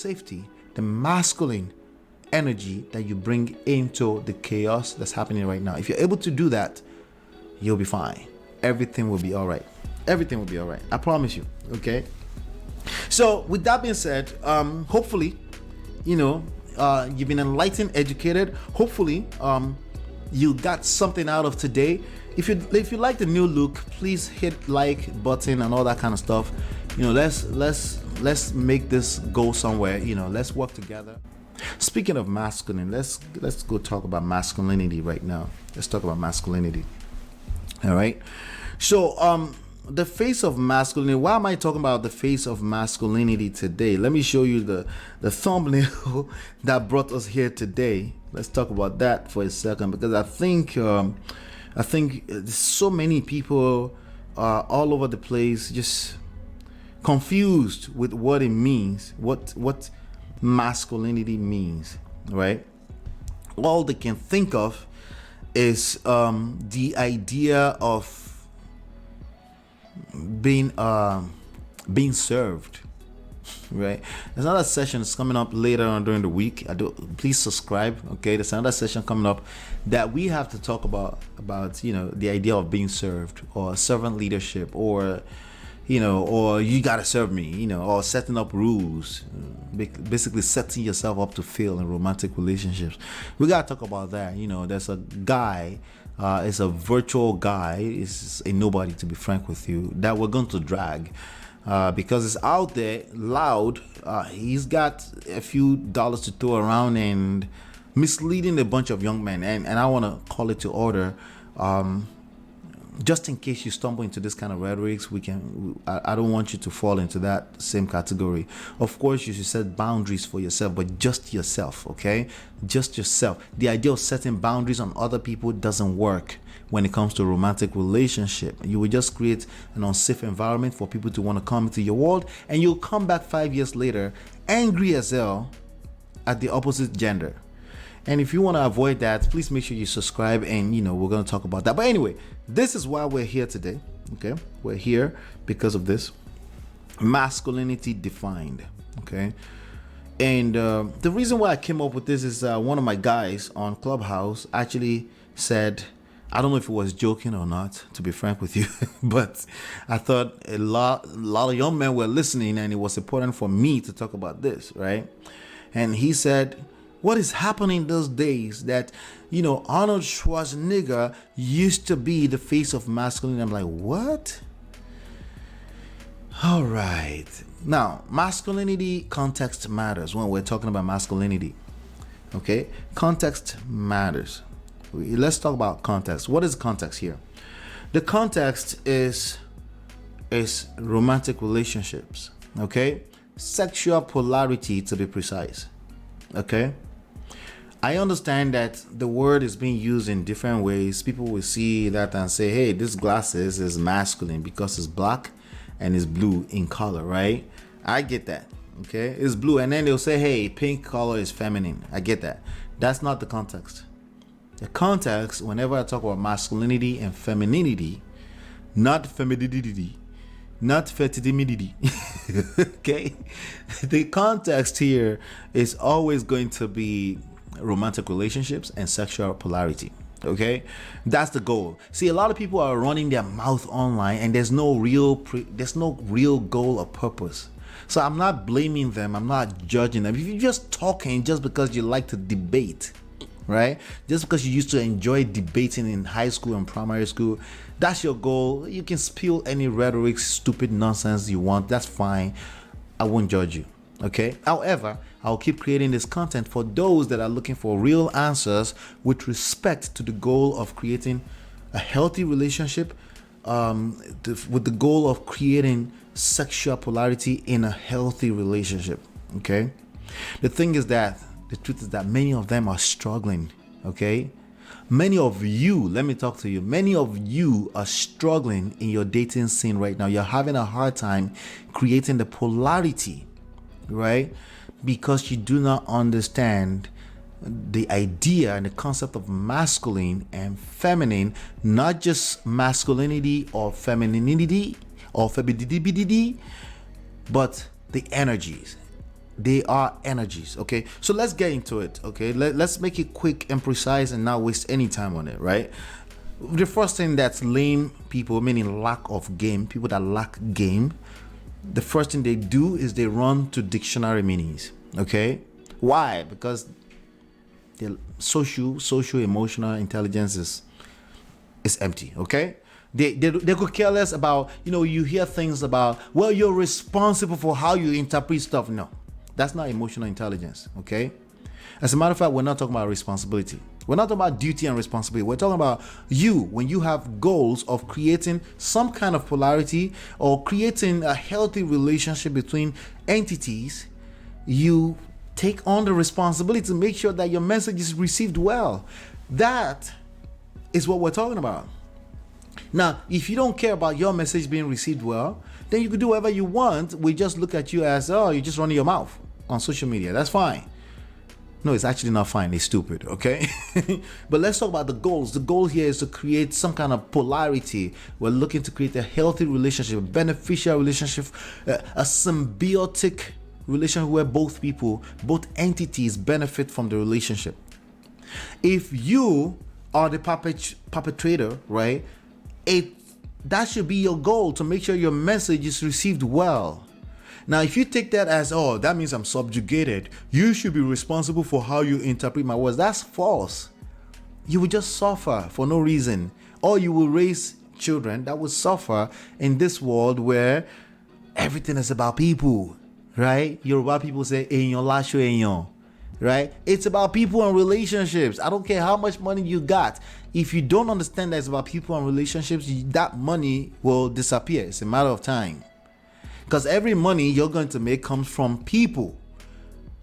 safety, the masculine energy that you bring into the chaos that's happening right now. If you're able to do that, you'll be fine. Everything will be all right. Everything will be all right. I promise you. Okay. So with that being said, hopefully, you've been enlightened, educated. Hopefully, you got something out of today. If you like the new look, please hit like button and all that kind of stuff. Let's make this go somewhere. Let's work together. Speaking of masculine, let's go talk about masculinity right now. Let's talk about masculinity. All right. So the face of masculinity. Why am I talking about the face of masculinity today? Let me show you the thumbnail that brought us here today. Let's talk about that for a second, because I think so many people all over the place just confused with what it means, what masculinity means, right? All they can think of is the idea of being served, right? There's another session that's coming up later on during the week. Please subscribe. Okay, there's another session coming up that we have to talk about the idea of being served, or servant leadership, or you gotta serve me, or setting up rules, basically setting yourself up to fail in romantic relationships. We gotta talk about that. There's a guy, it's a virtual guy, it's a nobody, to be frank with you, that we're going to drag because it's out there loud. He's got a few dollars to throw around and misleading a bunch of young men, and I want to call it to order. Just in case you stumble into this kind of rhetorics, I don't want you to fall into that same category. Of course, you should set boundaries for yourself, but just yourself, okay? Just yourself. The idea of setting boundaries on other people doesn't work when it comes to a romantic relationship. You will just create an unsafe environment for people to want to come into your world, and you'll come back 5 years later angry as hell at the opposite gender. And if you want to avoid that, please make sure you subscribe, and we're going to talk about that. But anyway, this is why we're here today. Okay, we're here because of this masculinity defined. Okay, and the reason why I came up with this is one of my guys on Clubhouse actually said, I don't know if it was joking or not, to be frank with you, but I thought a lot of young men were listening, and it was important for me to talk about this, right? And he said, what is happening those days that, Arnold Schwarzenegger used to be the face of masculinity. I'm like, what? All right. Now, masculinity, context matters when we're talking about masculinity. Okay? Context matters. Let's talk about context. What is context here? The context is romantic relationships. Okay? Sexual polarity, to be precise. Okay? I understand that the word is being used in different ways. People will see that and say, hey, this glasses is masculine because it's black and it's blue in color, right? I get that. Okay, it's blue, and then they'll say, hey, pink color is feminine. I get that. That's not the context. The context, whenever I talk about masculinity and femininity, not femininity, not femininity, okay? The context here is always going to be romantic relationships and sexual polarity. Okay, that's the goal. See, a lot of people are running their mouth online, and there's no real goal or purpose. So I'm not blaming them, I'm not judging them. If you're just talking just because you like to debate, right? Just because you used to enjoy debating in high school and primary school, that's your goal. You can spill any rhetoric, stupid nonsense you want. That's fine. I won't judge you. Okay. However, I'll keep creating this content for those that are looking for real answers with respect to the goal of creating a healthy relationship, with the goal of creating sexual polarity in a healthy relationship. Okay. The truth is that many of them are struggling. Okay. Many of you, let me talk to you. Many of you are struggling in your dating scene right now. You're having a hard time creating the polarity, right? Because you do not understand the idea and the concept of masculine and feminine, not just masculinity or femininity or femininity, but the energies. They are energies. Okay, so let's get into it. Okay, let's make it quick and precise and not waste any time on it, right? The first thing that's lame people, meaning lack of game, people that lack game, the first thing they do is they run to dictionary meanings. Okay, why? Because the social emotional intelligence is empty. Okay, they could care less about, you hear things about, well, you're responsible for how you interpret stuff. No, that's not emotional intelligence. Okay, as a matter of fact, we're not talking about responsibility. We're not talking about duty and responsibility. We're talking about when you have goals of creating some kind of polarity or creating a healthy relationship between entities, you take on the responsibility to make sure that your message is received well. That is what we're talking about. Now, if you don't care about your message being received well, then you can do whatever you want. We just look at you as, oh, you're just running your mouth on social media. That's fine. No, it's actually not fine. It's stupid, okay? But let's talk about the goals. The goal here is to create some kind of polarity. We're looking to create a healthy relationship, a beneficial relationship, a symbiotic relationship where both entities benefit from the relationship. If you are the perpetrator, right, that should be your goal, to make sure your message is received well. Now, if you take that as, oh, that means I'm subjugated, you should be responsible for how you interpret my words, that's false. You will just suffer for no reason, or you will raise children that will suffer in this world where everything is about people, right? Yoruba people say, "Eyan lasho eyan," right? It's about people and relationships. I don't care how much money you got. If you don't understand that it's about people and relationships, that money will disappear. It's a matter of time. Because every money you're going to make comes from people.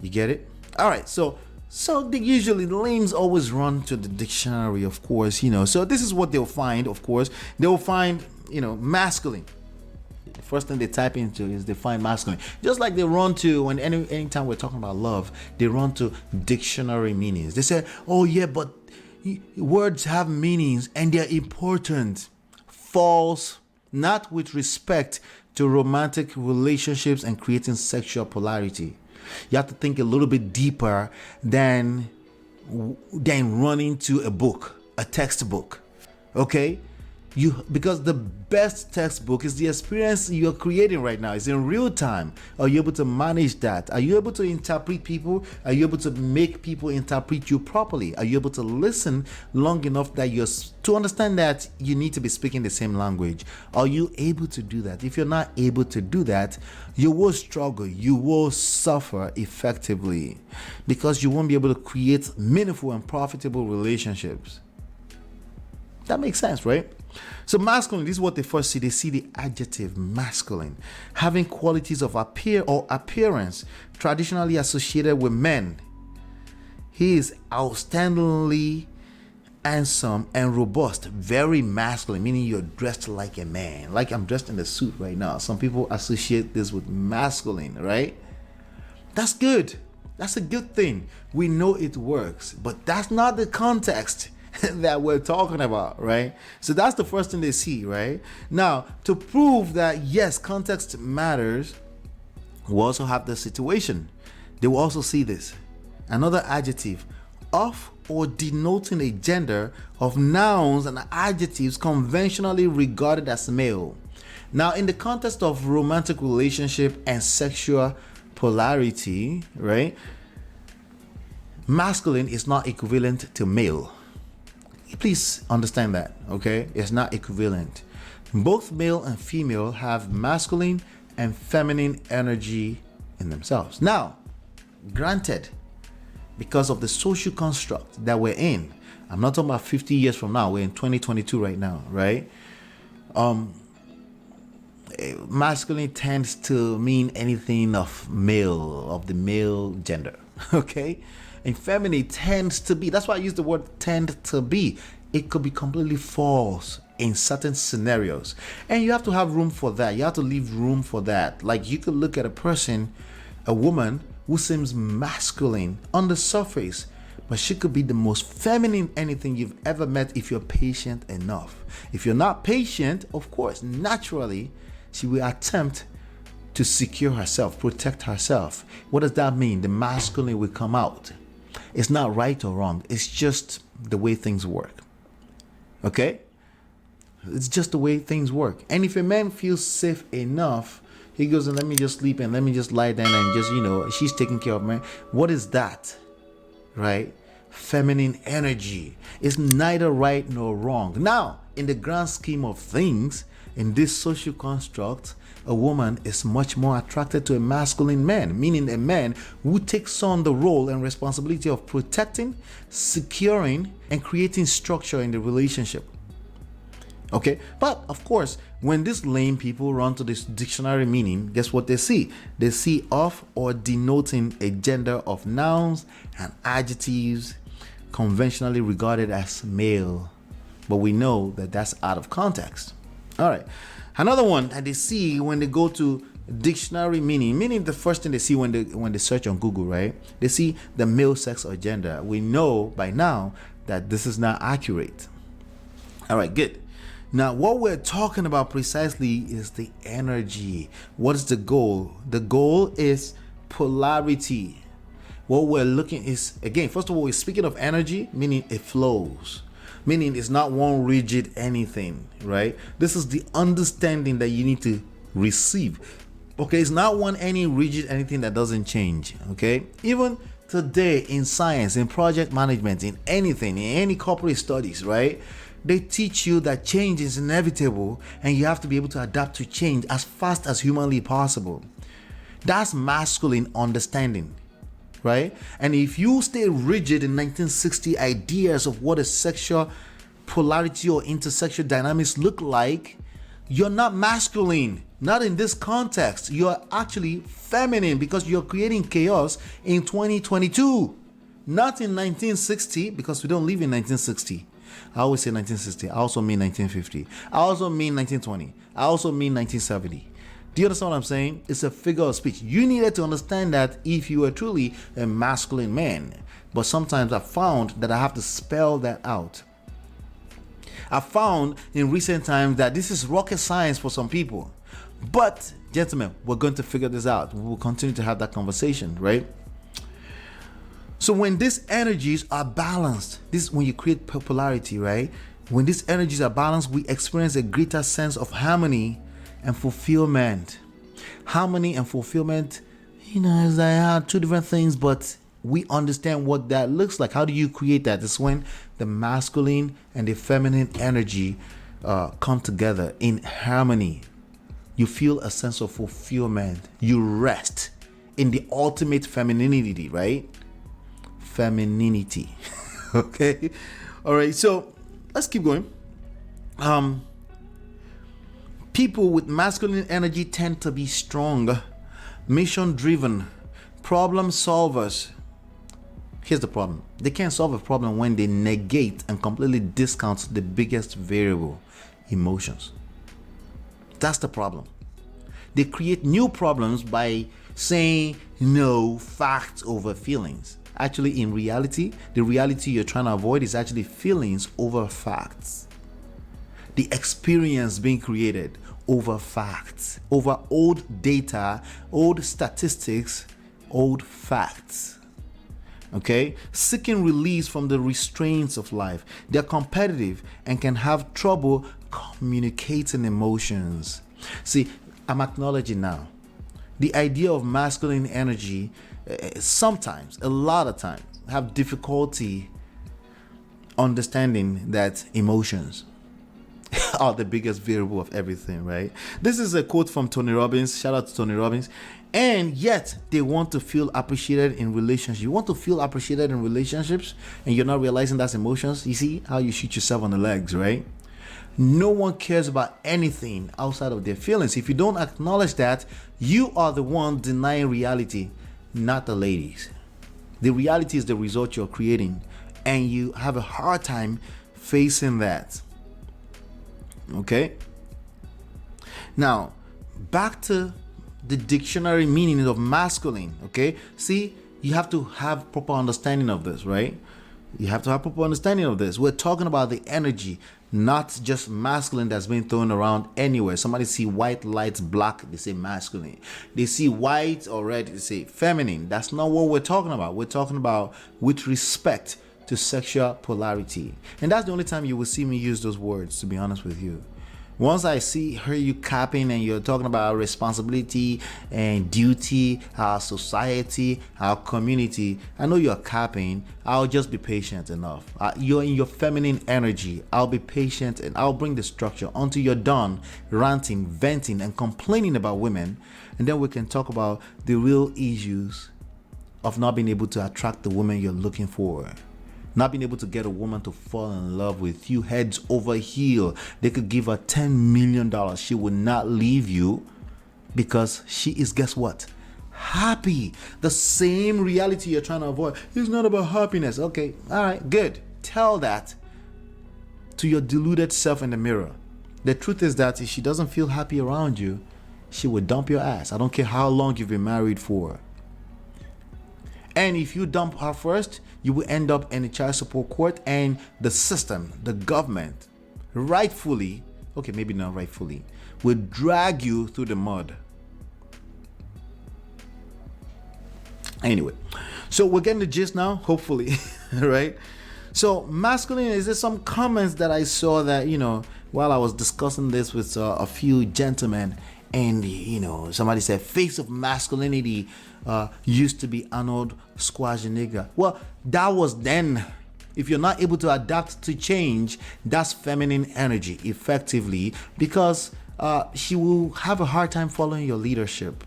You get it? All right. So usually the lames always run to the dictionary, of course, So this is what they'll find, of course. They'll find, masculine. The first thing they type into is they find masculine. Just like they run to, when anytime we're talking about love, they run to dictionary meanings. They say, oh yeah, but words have meanings and they're important. False. Not with respect to romantic relationships and creating sexual polarity. You have to think a little bit deeper than running to a book, a textbook. Okay? Because the best textbook is the experience you're creating right now. It's in real time. Are you able to manage that? Are you able to interpret people? Are you able to make people interpret you properly? Are you able to listen long enough that to understand that you need to be speaking the same language? Are you able to do that? If you're not able to do that, you will struggle. You will suffer effectively because you won't be able to create meaningful and profitable relationships. That makes sense, right? So masculine, this is what they first see. They see the adjective masculine, having qualities of appearance traditionally associated with men. He is outstandingly handsome and robust, very masculine, meaning you're dressed like a man. Like I'm dressed in a suit right now. Some people associate this with masculine, right? That's good. That's a good thing. We know it works, but that's not the context that we're talking about, right? So that's the first thing they see, right? Now, to prove that yes, context matters, we also have the situation. They will also see this. Another adjective, of or denoting a gender of nouns and adjectives conventionally regarded as male. Now, in the context of romantic relationship and sexual polarity, right? Masculine is not equivalent to male. Please understand that, okay? It's not equivalent. Both male and female have masculine and feminine energy in themselves. Now, granted, because of the social construct that we're in, I'm not talking about 50 years from now, we're in 2022 right now, right? Masculine tends to mean anything of the male gender, okay? And feminine tends to be, that's why I use the word tend to be. It could be completely false in certain scenarios. And you have to have room for that. You have to leave room for that. Like you could look at a person, a woman who seems masculine on the surface, but she could be the most feminine anything you've ever met if you're patient enough. If you're not patient, of course, naturally, she will attempt to secure herself, protect herself. What does that mean? The masculine will come out. It's not right or wrong. It's just the way things work. Okay? It's just the way things work. And if a man feels safe enough, he goes, and let me just sleep and let me just lie down and just, she's taking care of me. What is that? Right? Feminine energy. It's neither right nor wrong. Now, in the grand scheme of things, in this social construct, a woman is much more attracted to a masculine man, meaning a man who takes on the role and responsibility of protecting, securing, and creating structure in the relationship. Okay, but of course, when these lame people run to this dictionary meaning, guess what they see? They see of or denoting a gender of nouns and adjectives conventionally regarded as male. But we know that that's out of context. All right, another one that they see when they go to dictionary meaning the first thing they see when they search on Google, right? They see the male sex or gender. We know by now that this is not accurate. All right, good. Now, what we're talking about precisely is the energy. What is the goal? The goal is polarity. What we're looking is, again, first of all, we're speaking of energy, meaning it flows, meaning it's not one rigid anything, right? This is the understanding that you need to receive. Okay, it's not one any rigid anything that doesn't change. Okay, even today in science, in project management, in anything, in any corporate studies, right? They teach you that change is inevitable and you have to be able to adapt to change as fast as humanly possible. That's masculine understanding, right? And if you stay rigid in 1960 ideas of what a sexual polarity or intersexual dynamics look like, you're not masculine. Not in this context. You're actually feminine because you're creating chaos in 2022. Not in 1960, because we don't live in 1960. I always say 1960. I also mean 1950. I also mean 1920. I also mean 1970. Do you understand what I'm saying? It's a figure of speech. You needed to understand that if you were truly a masculine man. But sometimes I found that I have to spell that out. I found in recent times that this is rocket science for some people. But, gentlemen, we're going to figure this out. We will continue to have that conversation, right? So when these energies are balanced, this is when you create polarity, right? When these energies are balanced, we experience a greater sense of harmony and fulfillment. Harmony and fulfillment, is like two different things, but we understand what that looks like. How do you create that? It's when the masculine and the feminine energy come together in harmony. You feel a sense of fulfillment. You rest in the ultimate femininity, right? Femininity. Okay. All right. So let's keep going. People with masculine energy tend to be strong, mission-driven, problem solvers. Here's the problem. They can't solve a problem when they negate and completely discount the biggest variable, emotions. That's the problem. They create new problems by saying no, facts over feelings. Actually, in reality, the reality you're trying to avoid is actually feelings over facts. The experience being created over facts, over old data, old statistics, old facts. Okay? Seeking release from the restraints of life. They're competitive and can have trouble communicating emotions. See, I'm acknowledging now the idea of masculine energy sometimes, a lot of times, have difficulty understanding that emotions are the biggest variable of everything, right? This is a quote from Tony Robbins. Shout out to Tony Robbins. And yet they want to feel appreciated in relationships. You want to feel appreciated in relationships and you're not realizing that's emotions. You see how you shoot yourself on the legs, right? No one cares about anything outside of their feelings. If you don't acknowledge that, you are the one denying reality, not the ladies. The reality is the result you're creating, and you have a hard time facing that. Okay? Now, back to the dictionary meaning of masculine. Okay? See, you have to have proper understanding of this, right? You have to have proper understanding of this. We're talking about the energy, not just masculine that's being thrown around anywhere. Somebody see white lights black, they say masculine. They see white or red, they say feminine. That's not what we're talking about. We're talking about with respect to sexual polarity. And that's the only time you will see me use those words, to be honest with you. Once I hear you capping and you're talking about responsibility and duty, our society, our community, I know you're capping. I'll just be patient enough. You're in your feminine energy. I'll be patient and I'll bring the structure until you're done ranting, venting, and complaining about women. And then we can talk about the real issues of not being able to attract the woman you're looking for. Not being able to get a woman to fall in love with you heads over heel. They could give her $10 million. She would not leave you because she is, guess what? Happy. The same reality you're trying to avoid. It's not about happiness. Okay, all right, good. Tell that to your deluded self in the mirror. The truth is that if she doesn't feel happy around you, she would dump your ass. I don't care how long you've been married for. And if you dump her first, you will end up in a child support court, and the system, the government, rightfully, okay, maybe not rightfully, will drag you through the mud. Anyway, so we're getting the gist now, hopefully, right? So masculine, is there some comments that I saw that, while I was discussing this with a few gentlemen, and somebody said face of masculinity used to be Arnold Schwarzenegger. Well, that was then. If you're not able to adapt to change, that's feminine energy effectively, because she will have a hard time following your leadership.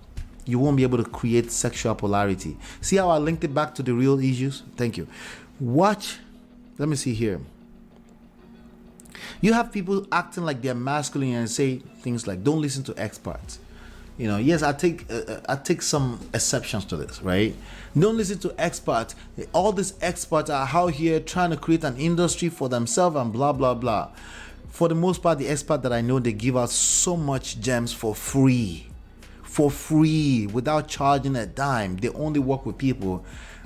You won't be able to create sexual polarity. See how I linked it back to the real issues? Thank you. Watch. Let me see here. You have people acting like they're masculine and say things like, don't listen to experts. Yes, I take some exceptions to this, right? Don't listen to experts. All these experts are out here trying to create an industry for themselves and blah, blah, blah. For the most part, the experts that I know, they give out so much gems for free, without charging a dime. They only work with people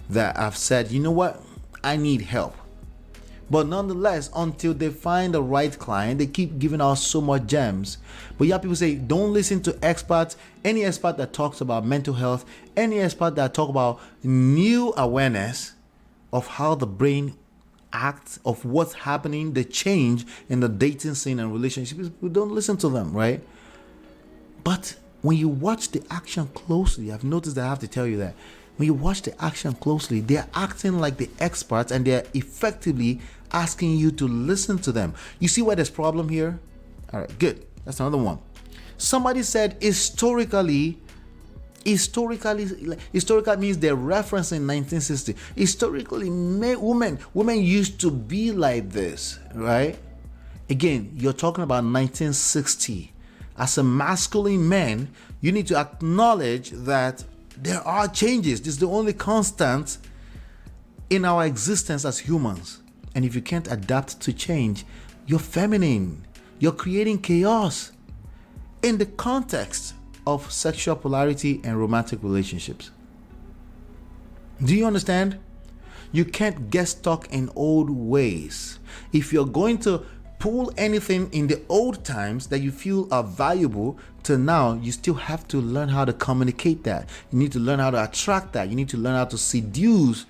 that have said, you know what, I need help. But nonetheless, until they find the right client, they keep giving out so much gems. But yeah, people say, don't listen to experts. Any expert that talks about mental health, any expert that talk about new awareness of how the brain acts, of what's happening, the change in the dating scene and relationships, we don't listen to them, right? But when you watch the action closely, I've noticed that I have to tell you that when you watch the action closely, they're acting like the experts and they're effectively asking you to listen to them. You see why there's problem here? All right, good. That's another one. Somebody said historically means they're referencing 1960. Historically, women used to be like this, right? Again, you're talking about 1960. As a masculine man, you need to acknowledge that there are changes. This is the only constant in our existence as humans. And if you can't adapt to change, you're feminine. You're creating chaos in the context of sexual polarity and romantic relationships. Do you understand? You can't get stuck in old ways. If you're going to pull anything in the old times that you feel are valuable to now, you still have to learn how to communicate that. You need to learn how to attract that. You need to learn how to seduce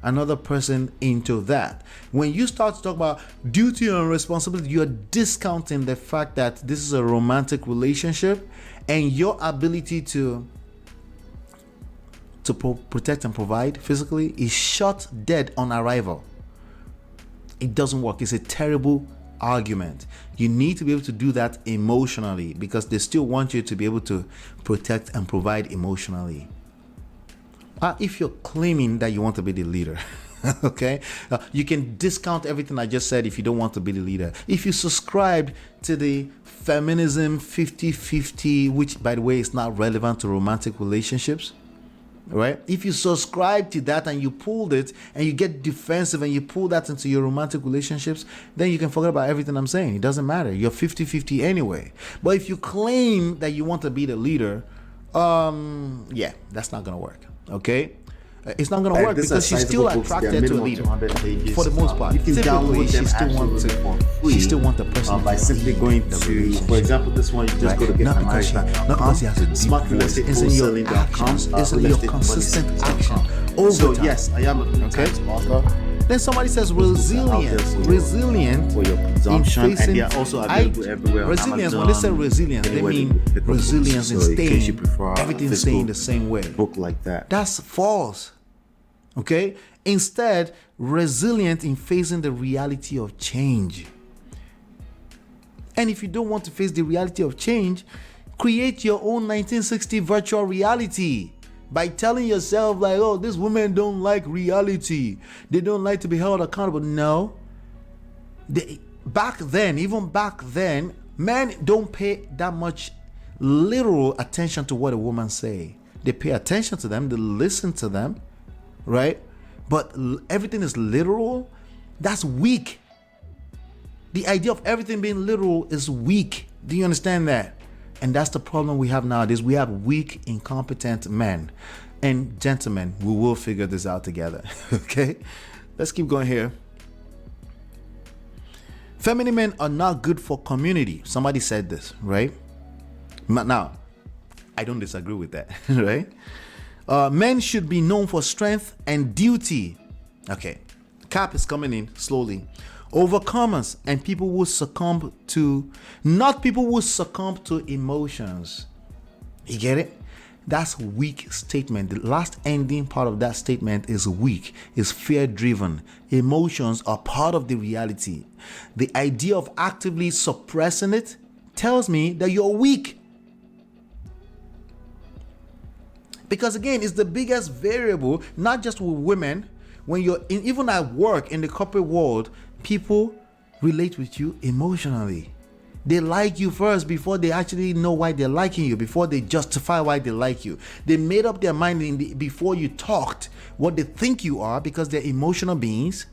another person into that. When you start to talk about duty and responsibility, you're discounting the fact that this is a romantic relationship and your ability to protect and provide physically is shot dead on arrival. It doesn't work. It's a terrible argument. You need to be able to do that emotionally because they still want you to be able to protect and provide emotionally. If you're claiming that you want to be the leader, okay, you can discount everything I just said if you don't want to be the leader. If you subscribe to the feminism 50-50, which by the way is not relevant to romantic relationships, right? If you subscribe to that and you pulled it and you get defensive and you pull that into your romantic relationships, then you can forget about everything I'm saying. It doesn't matter. You're 50-50 anyway. But if you claim that you want to be the leader, yeah, that's not gonna work. Okay. It's not going to work because she's still attracted to a leader for the most part. Typically, she still wants the person by simply going to, for example, this one you just go to get not because she has a deep voice. It's in your actions. It's in your consistent action over time. Yes, I am a author. Then somebody says resilient for your consumption, in facing, and they are also available everywhere. Resilience, when they say resilience, they mean resilience in staying, everything staying the same way. Book like that. That's false. Okay? Instead, resilient in facing the reality of change. And if you don't want to face the reality of change, create your own 1960 virtual reality. By telling yourself like, oh, these women don't like reality. They don't like to be held accountable. No. Even back then, men don't pay that much literal attention to what a woman say. They pay attention to them. They listen to them. Right? But everything is literal. That's weak. The idea of everything being literal is weak. Do you understand that? And that's the problem we have nowadays. We have weak, incompetent men. And gentlemen, we will figure this out together. Okay? Let's keep going here. Feminine men are not good for community. Somebody said this, right? Now, I don't disagree with that, right? Men should be known for strength and duty. Okay. Cap is coming in slowly. Overcomers and people who succumb to, not people who succumb to emotions. You get it? That's weak statement. The last ending part of that statement is weak. It's fear driven. Emotions are part of the reality. The idea of actively suppressing it tells me that you're weak. Because again, it's the biggest variable, not just with women. When you're even at work in the corporate world, people relate with you emotionally. They like you first before they actually know why they're liking you, before they justify why they like you. They made up their mind before you talked what they think you are, because they're emotional beings.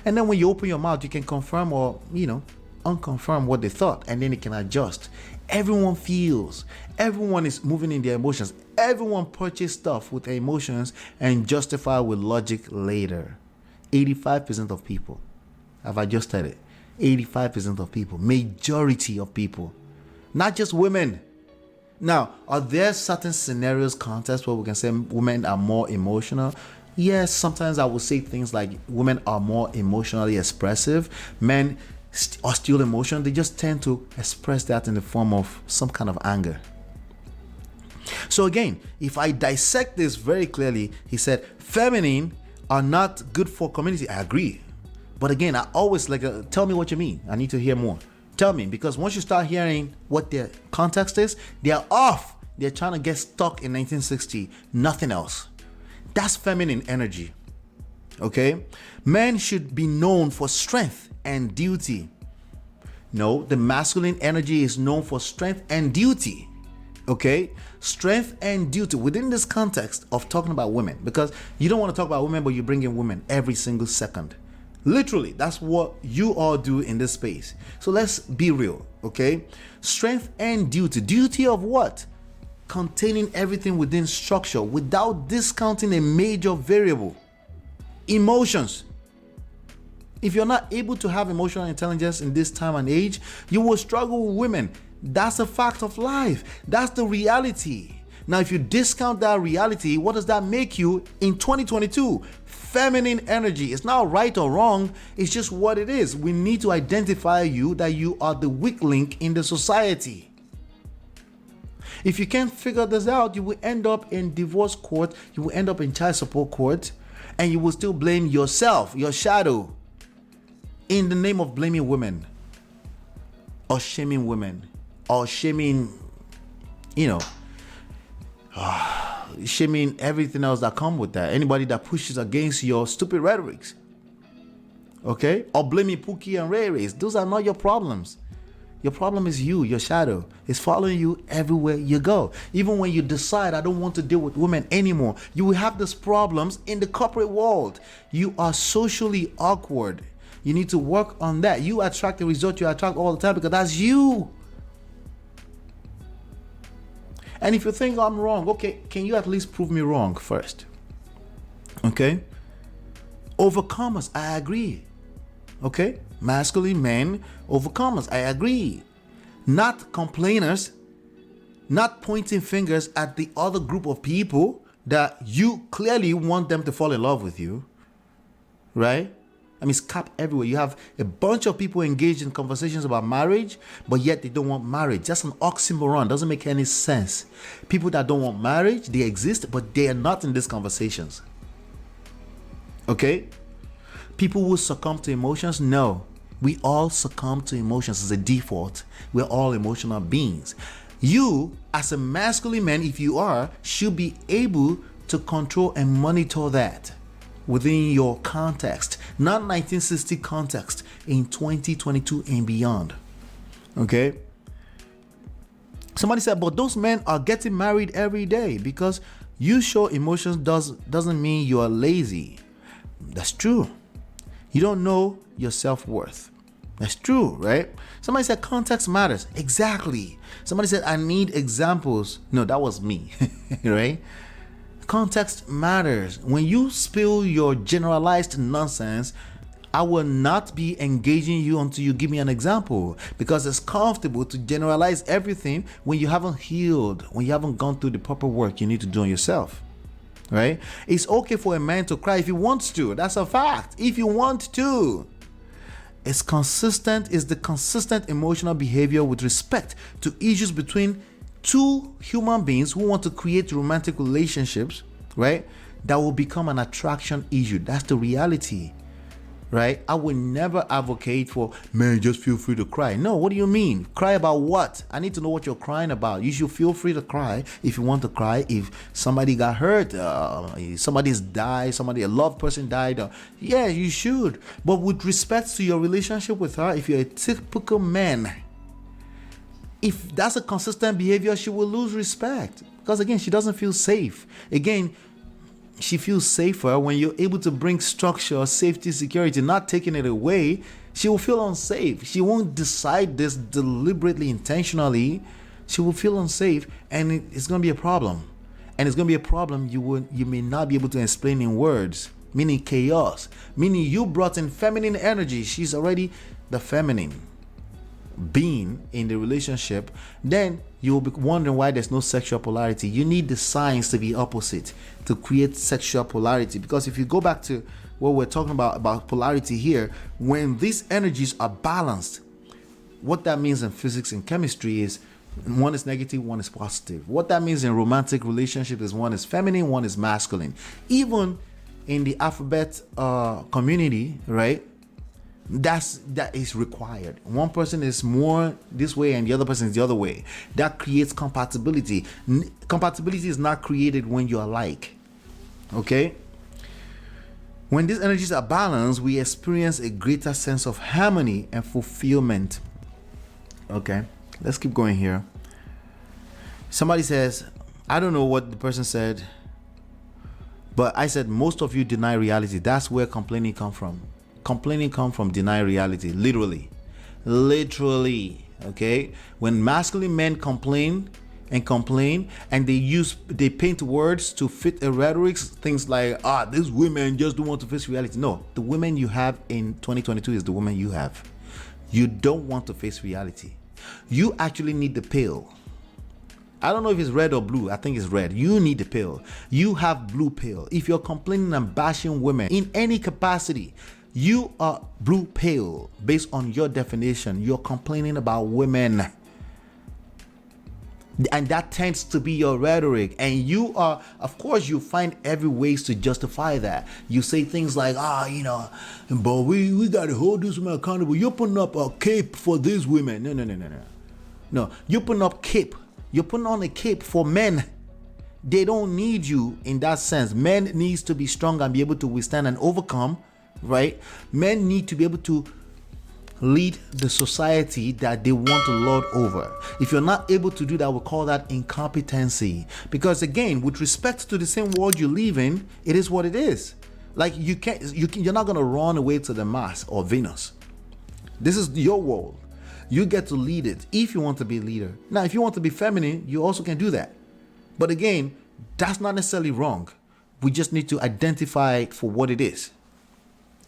And then when you open your mouth, you can confirm or, unconfirm what they thought, and then it can adjust. Everyone feels. Everyone is moving in their emotions. Everyone purchases stuff with their emotions and justify with logic later. 85% of people. Have I just said it? 85% of people. Majority of people. Not just women. Now, are there certain scenarios, contexts where we can say women are more emotional? Yes, sometimes I will say things like women are more emotionally expressive. Men are still emotional. They just tend to express that in the form of some kind of anger. So again, if I dissect this very clearly, he said, feminine are not good for community. I agree. But again, I always tell me what you mean. I need to hear more. Tell me, because once you start hearing what their context is, they're off. They're trying to get stuck in 1960. Nothing else. That's feminine energy. Okay? Men should be known for strength and duty. No, the masculine energy is known for strength and duty. Okay? Strength and duty within this context of talking about women, because you don't want to talk about women, but you bring in women every single second. Literally, that's what you all do in this space. So let's be real, okay? Strength and duty. Duty of what? Containing everything within structure without discounting a major variable. Emotions. If you're not able to have emotional intelligence in this time and age, you will struggle with women. That's a fact of life. That's the reality. Now, if you discount that reality, what does that make you in 2022? Feminine energy. It's not right or wrong. It's just what it is. We need to identify you that you are the weak link in the society. If you can't figure this out, you will end up in divorce court. You will end up in child support court, and you will still blame yourself, your shadow, in the name of blaming women or shaming women or shaming, shaming everything else that come with that. Anybody that pushes against your stupid rhetorics. Okay? Or blaming Pookie and Ray Rays. Those are not your problems. Your problem is you, your shadow. It's following you everywhere you go. Even when you decide, I don't want to deal with women anymore, you will have these problems in the corporate world. You are socially awkward. You need to work on that. You attract the result you attract all the time because that's you. And if you think I'm wrong, okay, can you at least prove me wrong first? Okay? Overcomers, I agree. Okay? Masculine men, overcomers, I agree. Not complainers, not pointing fingers at the other group of people that you clearly want them to fall in love with you. Right? I mean, it's cap everywhere. You have a bunch of people engaged in conversations about marriage, but yet they don't want marriage. That's an oxymoron. Doesn't make any sense. People that don't want marriage, they exist, but they are not in these conversations. Okay? People who succumb to emotions, no. We all succumb to emotions as a default. We're all emotional beings. You, as a masculine man, if you are, should be able to control and monitor that within your context, not 1960 context, in 2022 and beyond. Okay? Somebody said, but those men are getting married every day. Because you show emotions doesn't mean you are lazy. That's true. You don't know your self-worth. That's true, right? Somebody said context matters. Exactly. Somebody said I need examples. No, that was me, right? Context matters. When you spill your generalized nonsense, I will not be engaging you until you give me an example, because it's comfortable to generalize everything when you haven't healed, when you haven't gone through the proper work you need to do on yourself. Right? It's okay for a man to cry if he wants to. That's a fact. If you want to. It's the consistent emotional behavior with respect to issues between two human beings who want to create romantic relationships, right? That will become an attraction issue. That's the reality, right? I will never advocate for, man, just feel free to cry. No, what do you mean? Cry about what? I need to know what you're crying about. You should feel free to cry if you want to cry. If somebody got hurt, somebody's died, a loved person died, yeah, you should. But with respect to your relationship with her, if you're a typical man, if that's a consistent behavior, she will lose respect. Because again, she doesn't feel safe. Again, she feels safer when you're able to bring structure, safety, security, not taking it away. She will feel unsafe. She won't decide this deliberately, intentionally. She will feel unsafe, and it's going to be a problem. And it's going to be a problem you may not be able to explain in words, meaning chaos, meaning you brought in feminine energy. She's already the feminine being in the relationship. Then you'll be wondering why there's no sexual polarity. You need the signs to be opposite to create sexual polarity. Because if you go back to what we're talking about polarity here, when these energies are balanced, what that means in physics and chemistry is one is negative, one is positive. What that means in romantic relationship is one is feminine, one is masculine. Even in the alphabet community, right? That is required. One person is more this way and the other person is the other way. That creates compatibility. Compatibility is not created when you're alike. Okay? When these energies are balanced, we experience a greater sense of harmony and fulfillment. Okay, let's keep going here. Somebody says, I don't know what the person said, but I said most of you deny reality. That's where complaining come from. Complaining comes from deny reality, literally, okay? When masculine men complain, and they paint words to fit a rhetoric, things like, these women just don't want to face reality. No, the women you have in 2022 is the woman you have. You don't want to face reality. You actually need the pill. I don't know if it's red or blue. I think it's red. You need the pill. You have blue pill. If you're complaining and bashing women in any capacity, you are blue pill. Based on your definition, you're complaining about women. And that tends to be your rhetoric. And you are, of course, you find every ways to justify that. You say things like, but we got to hold this woman accountable. You're putting up a cape for these women. No, you're putting up cape. You're putting on a cape for men. They don't need you in that sense. Men needs to be strong and be able to withstand and overcome. Right? Men need to be able to lead the society that they want to lord over. If you're not able to do that, we call that incompetency. Because again, with respect to the same world you live in, it is what it is. Like you're not going to run away to the Mars or Venus. This is your world. You get to lead it if you want to be a leader. Now, if you want to be feminine, you also can do that. But again, that's not necessarily wrong. We just need to identify it for what it is.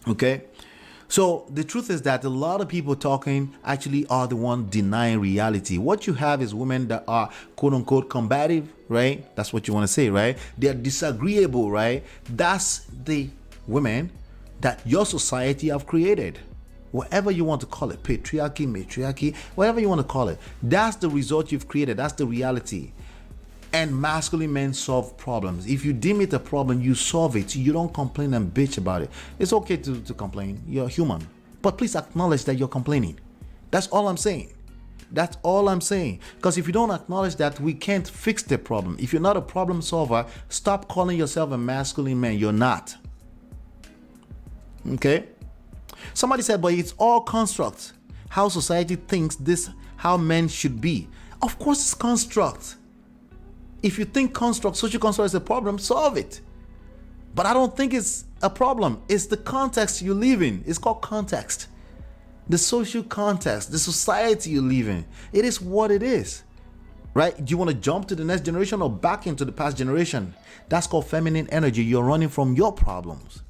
Okay? So the truth is that a lot of people talking actually are the one denying reality. What you have is women that are quote unquote combative, right? That's what you want to say, right? They're disagreeable, right? That's the women that your society have created. Whatever you want to call it, patriarchy, matriarchy, whatever you want to call it. That's the result you've created. That's the reality. And masculine men solve problems. If you deem it a problem, you solve it. You don't complain and bitch about it. It's okay to complain. You're human. But please acknowledge that you're complaining. That's all I'm saying. That's all I'm saying. Because if you don't acknowledge that, we can't fix the problem. If you're not a problem solver, stop calling yourself a masculine man. You're not. Okay? Somebody said, but it's all construct. How society thinks this, how men should be. Of course it's construct. If you think social construct is a problem, solve it. But I don't think it's a problem. It's the context you live in. It's called context. The social context, the society you live in. It is what it is. Right? Do you want to jump to the next generation or back into the past generation? That's called feminine energy. You're running from your problems.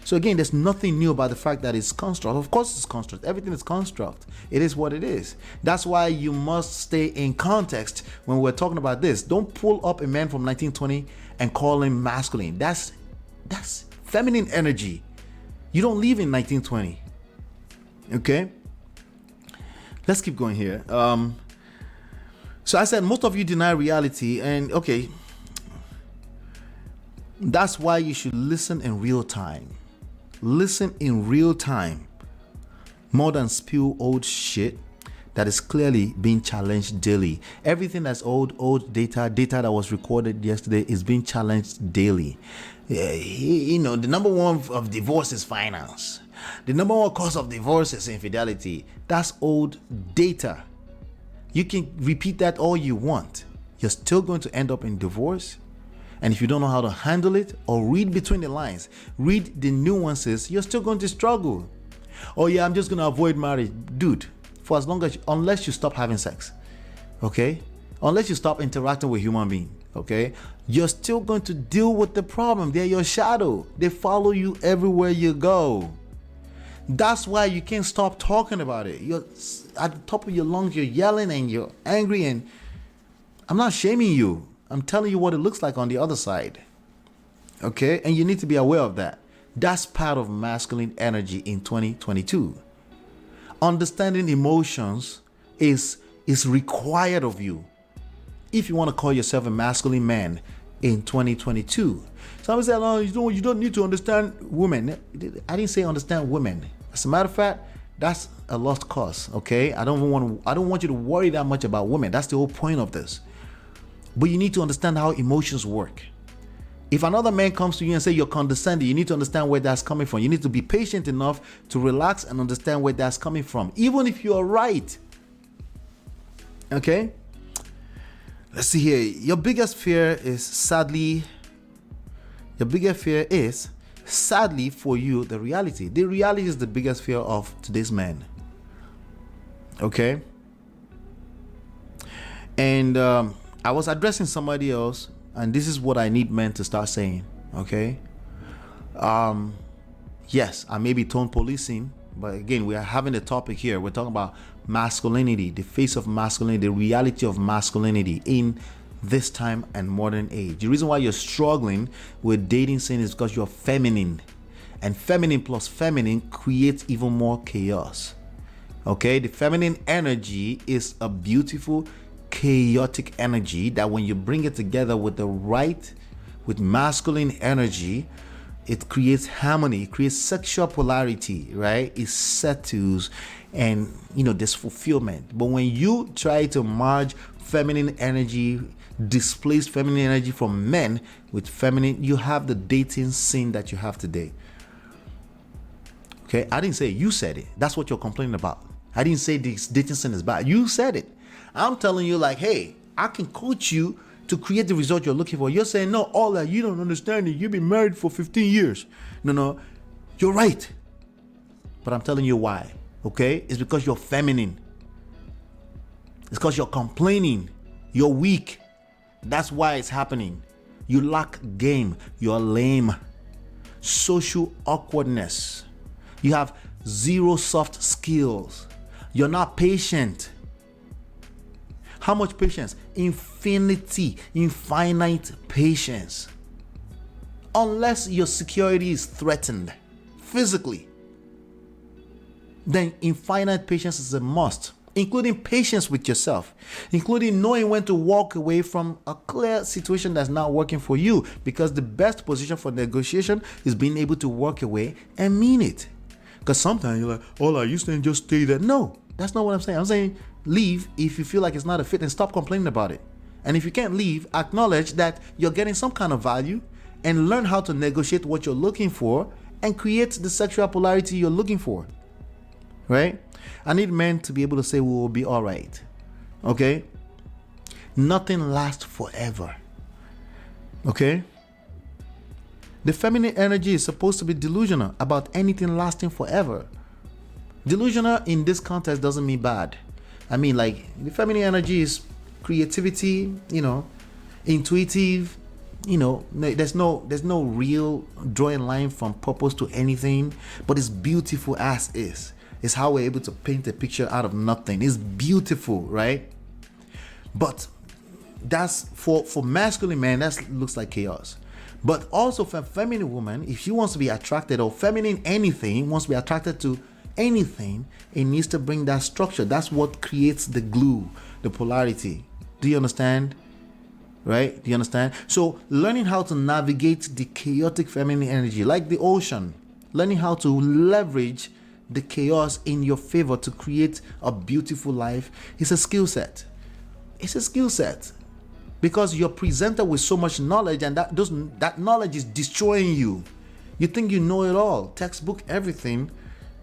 So again, there's nothing new about the fact that it's construct. Of course it's construct. Everything is construct. It is what it is. That's why you must stay in context when we're talking about this. Don't pull up a man from 1920 and call him masculine. That's feminine energy. You don't live in 1920. Okay? Let's keep going here. So I said most of you deny reality, and okay. That's why you should listen in real time. Listen in real time more than spew old shit that is clearly being challenged daily. Everything that's old data that was recorded yesterday is being challenged daily. You know, the number one of divorce is finance. The number one cause of divorce is infidelity. That's old data. You can repeat that all you want. You're still going to end up in divorce. And if you don't know how to handle it or read between the lines, read the nuances, you're still going to struggle. Oh yeah, I'm just going to avoid marriage. Dude, for as long as, unless you stop having sex, okay? Unless you stop interacting with human beings, okay? You're still going to deal with the problem. They're your shadow. They follow you everywhere you go. That's why you can't stop talking about it. You're at the top of your lungs, you're yelling and you're angry, and I'm not shaming you. I'm telling you what it looks like on the other side. Okay? And you need to be aware of that. That's part of masculine energy in 2022. Understanding emotions is required of you if you want to call yourself a masculine man in 2022. Somebody said, "Oh, you don't need to understand women." I didn't say understand women. As a matter of fact, that's a lost cause. Okay? I don't want you to worry that much about women. That's the whole point of this. But you need to understand how emotions work. If another man comes to you and say you're condescending, you need to understand where that's coming from. You need to be patient enough to relax and understand where that's coming from, even if you're right. Okay? Let's see here. Your biggest fear is sadly for you, the reality. The reality is the biggest fear of today's men. Okay? And I was addressing somebody else, and this is what I need men to start saying. Okay? Yes, I may be tone policing, but again, we are having a topic here. We're talking about masculinity, the face of masculinity, the reality of masculinity in this time and modern age. The reason why you're struggling with dating scene is because you're feminine, and feminine plus feminine creates even more chaos. Okay? The feminine energy is a beautiful, chaotic energy that when you bring it together with with masculine energy, it creates harmony, it creates sexual polarity, right? It settles, and there's fulfillment. But when you try to merge feminine energy, displace feminine energy from men with feminine, you have the dating scene that you have today. Okay, I didn't say it, you said it. That's what you're complaining about. I didn't say this dating scene is bad. You said it. I'm telling you, like, hey, I can coach you to create the result you're looking for. You're saying, no, all that, you don't understand it. You've been married for 15 years. No, you're right. But I'm telling you why, okay? It's because you're feminine. It's because you're complaining. You're weak. That's why it's happening. You lack game. You're lame. Social awkwardness. You have zero soft skills. You're not patient. How much patience? Infinite patience. Unless your security is threatened physically, then infinite patience is a must, including patience with yourself, including knowing when to walk away from a clear situation that's not working for you, because the best position for negotiation is being able to walk away and mean it. Because sometimes you're like, oh, I used to just stay there. No, that's not what I'm saying. I'm saying leave if you feel like it's not a fit and stop complaining about it. And if you can't leave, acknowledge that you're getting some kind of value and learn how to negotiate what you're looking for and create the sexual polarity you're looking for. Right? I need men to be able to say we will be all right. Okay? Nothing lasts forever. Okay? The feminine energy is supposed to be delusional about anything lasting forever. Delusional in this context doesn't mean bad. I mean, like, the feminine energy is creativity, intuitive, there's no real drawing line from purpose to anything, but it's beautiful as is. It's how we're able to paint a picture out of nothing. It's beautiful, right? But that's for masculine man, that looks like chaos. But also for a feminine woman, if she wants to be attracted, or feminine anything, wants to be attracted to anything, it needs to bring that structure. That's what creates the glue, the polarity. Do you understand? Right? Do you understand? So learning how to navigate the chaotic feminine energy, like the ocean, learning how to leverage the chaos in your favor to create a beautiful life is a skill set. It's a skill set, because you're presented with so much knowledge, and that knowledge is destroying you. You think you know it all, textbook everything,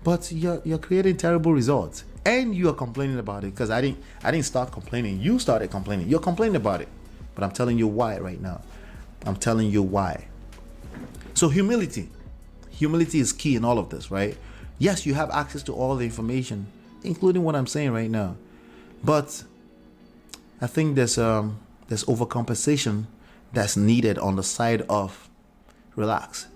but you're creating terrible results, and you are complaining about it. Because I didn't start complaining. You started complaining. You're complaining about it, but I'm telling you why right now. I'm telling you why. So humility is key in all of this, right? Yes, you have access to all the information, including what I'm saying right now, but I think there's overcompensation that's needed on the side of relax.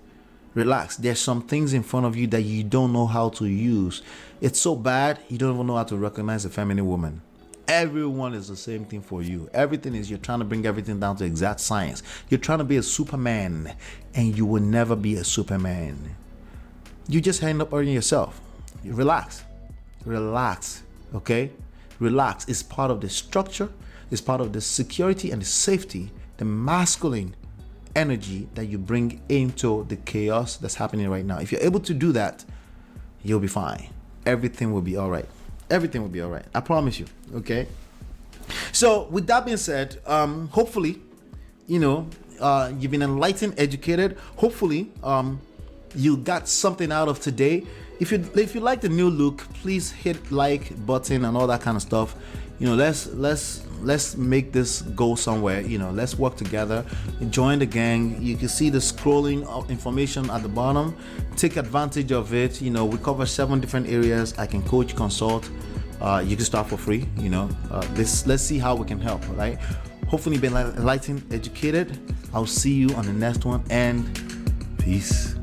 There's some things in front of you that you don't know how to use. It's so bad you don't even know how to recognize a feminine woman. Everyone is the same thing for you. Everything is, you're trying to bring everything down to exact science. You're trying to be a Superman, and you will never be a Superman. You just end up hurting yourself. Relax, okay? Relax. It's part of the structure. It's part of the security and the safety, the masculine energy that you bring into the chaos that's happening right now. If you're able to do that, you'll be fine. Everything will be all right. Everything will be all right. I promise you, okay? So with that being said, hopefully, you've been enlightened, educated. Hopefully, you got something out of today. If you like the new look, please hit like button and all that kind of stuff. Let's make this go somewhere. Let's work together. Join the gang. You can see the scrolling of information at the bottom. Take advantage of it. We cover 7 different areas. I can coach, consult. You can start for free. Let's see how we can help. Right? Hopefully, you've been enlightened, educated. I'll see you on the next one, and peace.